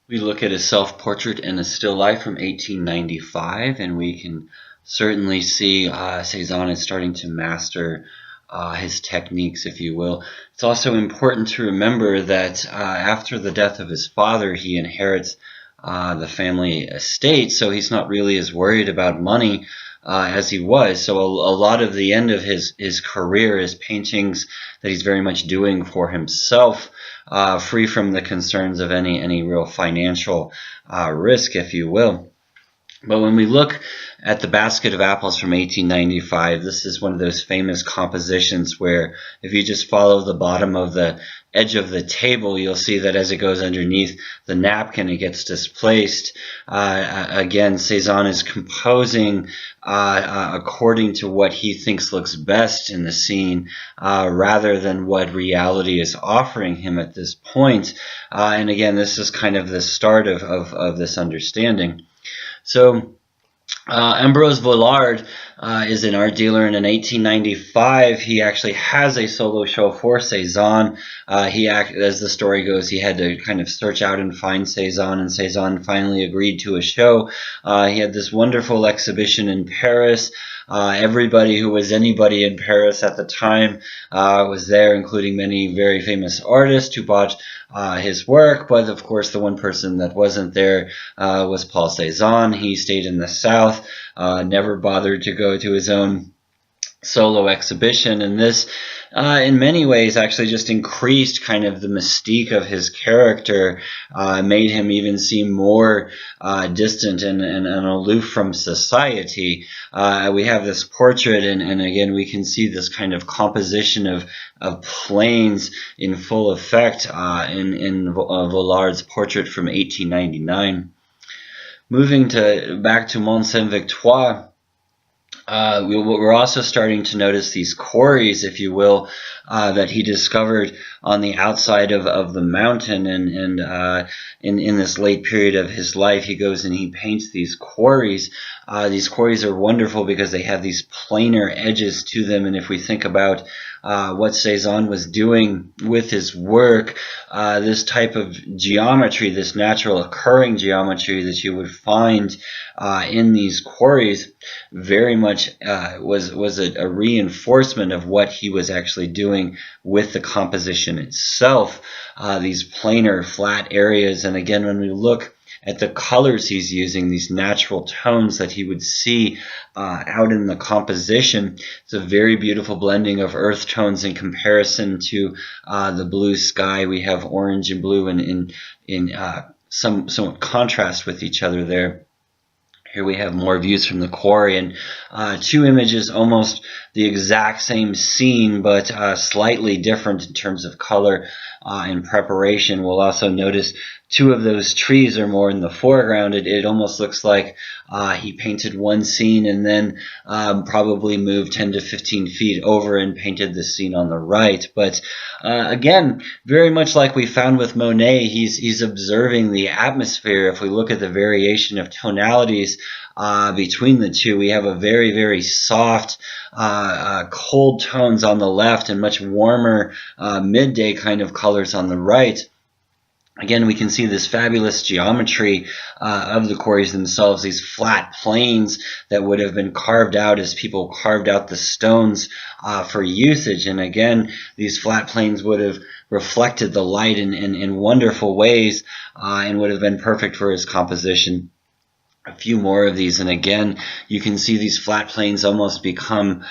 We look at a self-portrait and a still life from 1895, and we can certainly see Cezanne is starting to master his techniques, if you will. It's also important to remember that after the death of his father, he inherits the family estate, so he's not really as worried about money as he was. So a lot of the end of his career is paintings that he's very much doing for himself, free from the concerns of any real financial risk, if you will. But when we look at the Basket of Apples from 1895, this is one of those famous compositions where if you just follow the bottom of the edge of the table, you'll see that as it goes underneath the napkin, it gets displaced. Again, Cezanne is composing according to what he thinks looks best in the scene, rather than what reality is offering him at this point. And again, this is kind of the start of this understanding. So Ambrose Villard is an art dealer, and in 1895 he actually has a solo show for Cezanne. As the story goes, he had to kind of search out and find Cezanne, and Cezanne finally agreed to a show. He had this wonderful exhibition in Paris. Everybody who was anybody in Paris at the time was there, including many very famous artists who bought his work. But of course, the one person that wasn't there was Paul Cezanne. He stayed in the South, never bothered to go to his own solo exhibition, and this in many ways actually just increased kind of the mystique of his character, made him even seem more distant and aloof from society. We have this portrait, and again we can see this kind of composition of planes in full effect in Villard's portrait from 1899. Moving back to Mont Saint-Victoire, we're also starting to notice these quarries, if you will, that he discovered on the outside of the mountain, and in this late period of his life, he goes and he paints these quarries. These quarries are wonderful because they have these planar edges to them, and if we think about what Cezanne was doing with his work, this type of geometry, this natural occurring geometry that you would find in these quarries, very much was a reinforcement of what he was actually doing with the composition itself, these planar flat areas. And again, when we look at the colors he's using, these natural tones that he would see out in the composition, it's a very beautiful blending of earth tones in comparison to the blue sky. We have orange and blue in somewhat contrast with each other there. Here we have more views from the quarry, and two images, almost the exact same scene, but slightly different in terms of color and preparation. We'll also notice two of those trees are more in the foreground. It almost looks like he painted one scene and then probably moved 10 to 15 feet over and painted the scene on the right. But again, very much like we found with Monet, he's observing the atmosphere. If we look at the variation of tonalities between the two, we have a very, very soft, cold tones on the left and much warmer midday kind of colors on the right. Again, we can see this fabulous geometry of the quarries themselves, these flat planes that would have been carved out as people carved out the stones for usage. And again, these flat planes would have reflected the light in wonderful ways and would have been perfect for his composition. A few more of these, and again you can see these flat planes almost become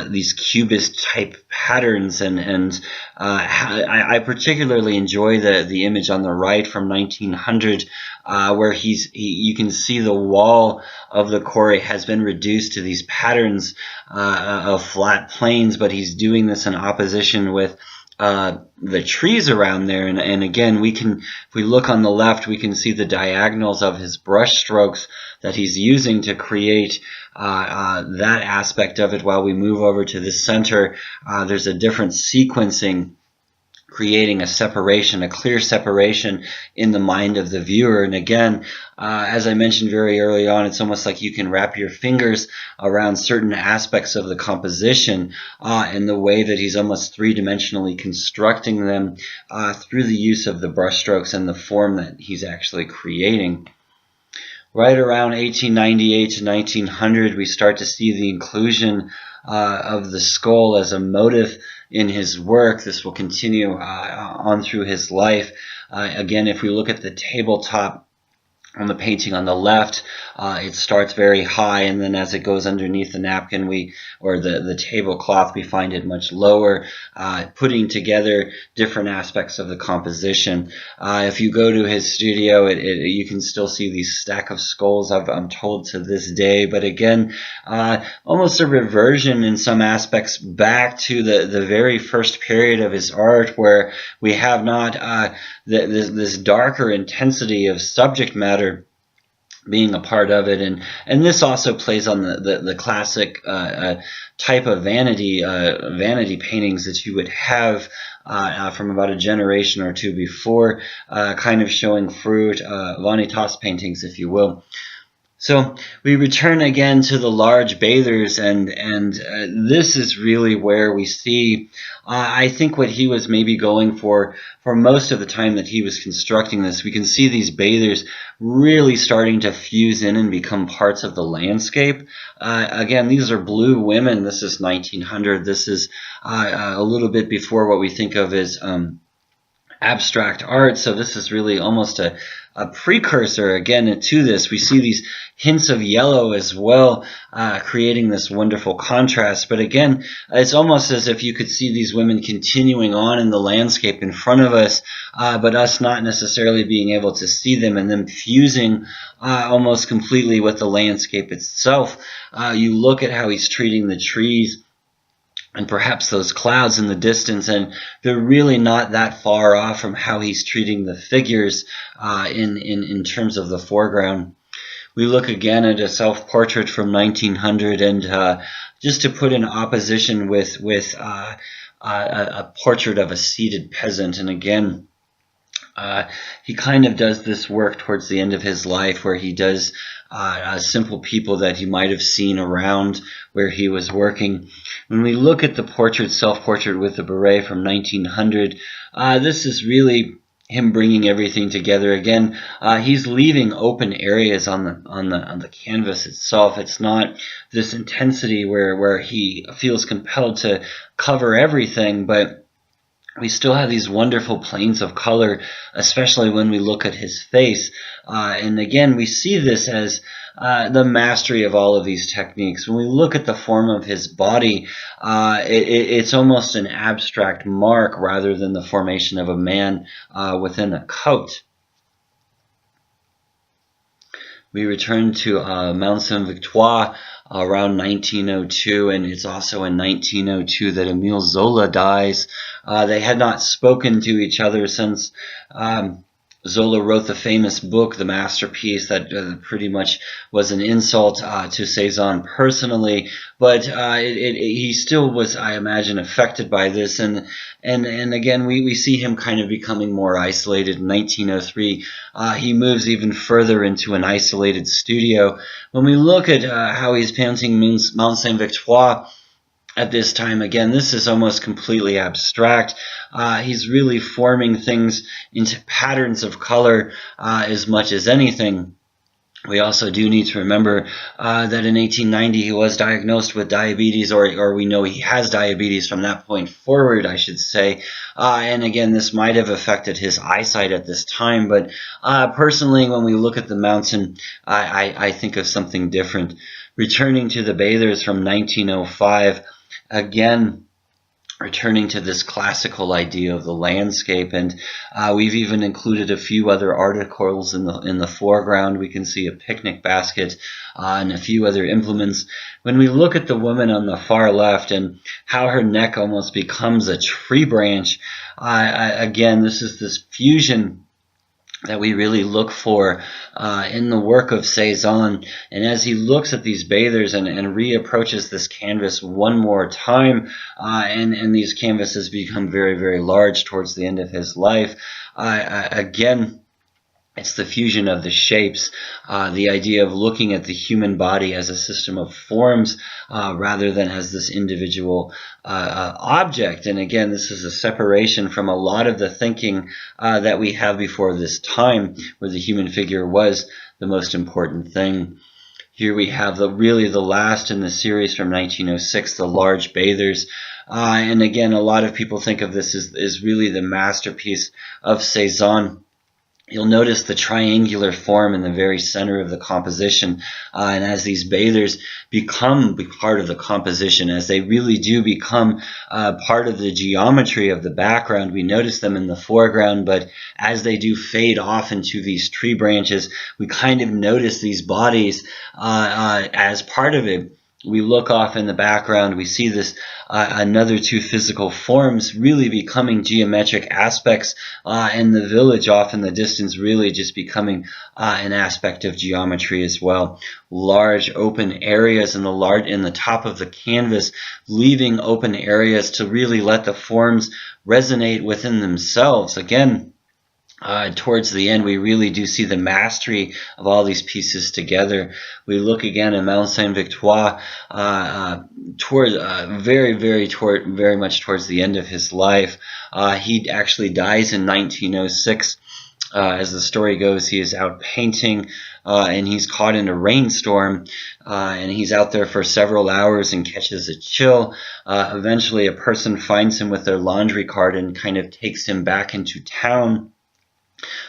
these cubist type patterns, and I particularly enjoy the image on the right from 1900 where you can see the wall of the quarry has been reduced to these patterns of flat planes, but he's doing this in opposition with the trees around there, and again if we look on the left, we can see the diagonals of his brush strokes that he's using to create that aspect of it. While we move over to the center, there's a different sequencing creating a separation, a clear separation in the mind of the viewer. And again, as I mentioned very early on, it's almost like you can wrap your fingers around certain aspects of the composition in the way that he's almost three-dimensionally constructing them through the use of the brushstrokes and the form that he's actually creating. Right around 1898 to 1900, we start to see the inclusion of the skull as a motif in his work. This will continue on through his life. Again, if we look at the tabletop on the painting on the left, it starts very high, and then as it goes underneath the napkin, or the tablecloth, we find it much lower, putting together different aspects of the composition. If you go to his studio, you can still see these stack of skulls, I'm told, to this day. But again, almost a reversion in some aspects back to the very first period of his art, where we have not this darker intensity of subject matter being a part of it, and this also plays on the classic type of vanity paintings that you would have from about a generation or two before, kind of showing fruit, vanitas paintings, if you will. So we return again to the large bathers, and this is really where we see, I think, what he was maybe going for most of the time that he was constructing this. We can see these bathers really starting to fuse in and become parts of the landscape. Again, these are blue women. This is 1900. This is a little bit before what we think of as abstract art. So this is really almost a precursor again to this. We see these hints of yellow as well, creating this wonderful contrast. But again, it's almost as if you could see these women continuing on in the landscape in front of us, but us not necessarily being able to see them, and them fusing almost completely with the landscape itself. You look at how he's treating the trees and perhaps those clouds in the distance, and they're really not that far off from how he's treating the figures in terms of the foreground. We look again at a self-portrait from 1900, and just to put in opposition with a portrait of a seated peasant. And again, he kind of does this work towards the end of his life, where he does simple people that he might have seen around where he was working. When we look at the portrait, self-portrait with the Beret from 1900, this is really him bringing everything together again. He's leaving open areas on the canvas itself. It's not this intensity where he feels compelled to cover everything, but we still have these wonderful planes of color, especially when we look at his face. And again, we see this as the mastery of all of these techniques. When we look at the form of his body, it's almost an abstract mark rather than the formation of a man within a coat. We return to Mount Saint-Victoire around 1902, and it's also in 1902 that Émile Zola dies. They had not spoken to each other since Zola wrote the famous book, The Masterpiece, that pretty much was an insult to Cezanne personally, but he still was, I imagine, affected by this, and again, we see him kind of becoming more isolated. In 1903, he moves even further into an isolated studio. When we look at how he's painting Mount Saint-Victoire at this time, again, this is almost completely abstract. He's really forming things into patterns of color as much as anything. We also do need to remember that in 1890 he was diagnosed with diabetes, or we know he has diabetes from that point forward, I should say. And again, this might have affected his eyesight at this time, but personally, when we look at the mountain, I think of something different. Returning to the bathers from 1905, again, returning to this classical idea of the landscape, and we've even included a few other articles in the foreground. We can see a picnic basket and a few other implements. When we look at the woman on the far left and how her neck almost becomes a tree branch, again, this is this fusion that we really look for in the work of Cezanne. And as he looks at these bathers and reapproaches this canvas one more time, and these canvases become very, very large towards the end of his life, again, it's the fusion of the shapes, the idea of looking at the human body as a system of forms rather than as this individual object. And again, this is a separation from a lot of the thinking that we have before this time, where the human figure was the most important thing. Here we have really the last in the series from 1906, the large bathers. And again, a lot of people think of this as really the masterpiece of Cezanne. You'll notice the triangular form in the very center of the composition, and as these bathers become part of the composition, as they really do become part of the geometry of the background, we notice them in the foreground, but as they do fade off into these tree branches, we kind of notice these bodies as part of it. We look off in the background, we see this another two physical forms really becoming geometric aspects, and the village off in the distance really just becoming an aspect of geometry as well. Large open areas in the top of the canvas, leaving open areas to really let the forms resonate within themselves. Again, towards the end, we really do see the mastery of all these pieces together. We look again at Mount Saint-Victoire very much towards the end of his life. He actually dies in 1906. As the story goes, he is out painting, and he's caught in a rainstorm, and he's out there for several hours and catches a chill. Eventually, a person finds him with their laundry cart and kind of takes him back into town.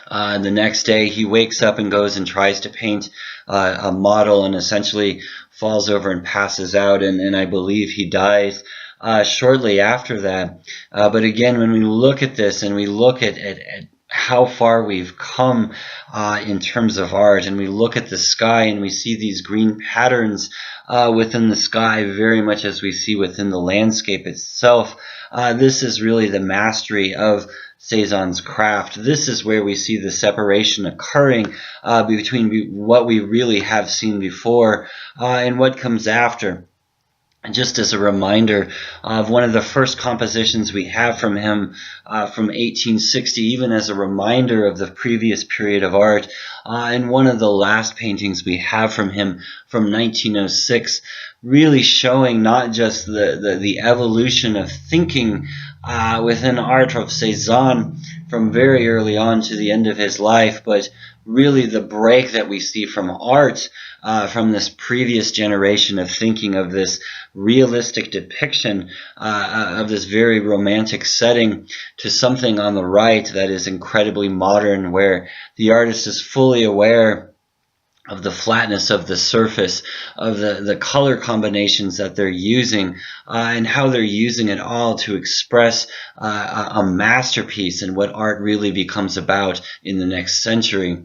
The next day he wakes up and goes and tries to paint a model, and essentially falls over and passes out, and I believe he dies shortly after that. But again, when we look at this and we look at how far we've come in terms of art, and we look at the sky and we see these green patterns within the sky very much as we see within the landscape itself, this is really the mastery of Cezanne's craft. This is where we see the separation occurring between what we really have seen before and what comes after. And just as a reminder of one of the first compositions we have from him from 1860, even as a reminder of the previous period of art, and one of the last paintings we have from him from 1906, really showing not just the evolution of thinking within art of Cezanne from very early on to the end of his life, but really the break that we see from art from this previous generation of thinking of this realistic depiction of this very romantic setting to something on the right that is incredibly modern, where the artist is fully aware of the flatness of the surface, of the color combinations that they're using, and how they're using it all to express a masterpiece and what art really becomes about in the next century.